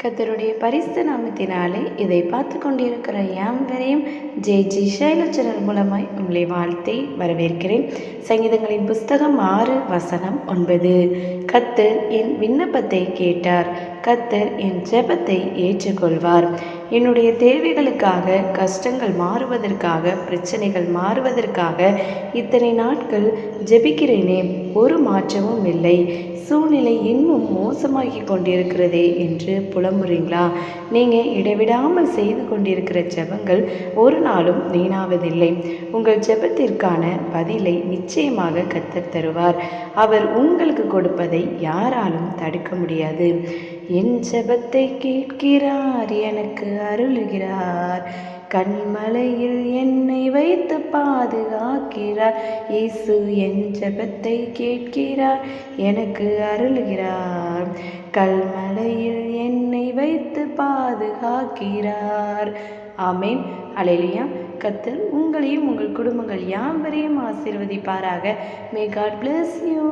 கர்த்தருடைய பரிசுத்த நாமத்தினாலே இதை பார்த்து கொண்டிருக்கிற யாவரையும் ஜே ஷைலச்சரர் மூலமாய் உங்களை வாழ்த்தை வரவேற்கிறேன். சங்கீதங்களின் புஸ்தகம் 6:9. கர்த்தர் என் விண்ணப்பத்தை கேட்டார், கர்த்தர் என் ஜெபத்தை ஏற்றுக்கொள்வார். என்னுடைய தேவைகளுக்காக, கஷ்டங்கள் மாறுவதற்காக, பிரச்சனைகள் மாறுவதற்காக இத்தனை நாட்கள் ஜெபிக்கிறேனே, ஒரு மாற்றமும் இல்லை, சூழ்நிலை இன்னும் மோசமாகி கொண்டிருக்கிறதே என்று புலம்புறீங்களா? நீங்கள் இடைவிடாமல் செய்து கொண்டிருக்கிற ஜெபங்கள் ஒரு நாளும் வீணாவதில்லை. உங்கள் ஜெபத்திற்கான பதிலை நிச்சயமாக கர்த்தர் தருவார். அவர் உங்களுக்கு கொடுப்பதை யாராலும் தடுக்க முடியாது. என் ஜெபத்தை கேட்கிறார், எனக்கு அருளுகிறார், கண்மலையில் என்னை வைத்து பாதுகாக்கிறார். இயேசு என் ஜெபத்தை கேட்கிறார், எனக்கு அருளுகிறார், கல்மலையில் என்னை வைத்து பாதுகாக்கிறார். ஆமேன். அல்லேலூயா. கர்த்தர் உங்களையும் உங்கள் குடும்பங்கள் யாவரையும் ஆசீர்வதிப்பாராக. May God bless you.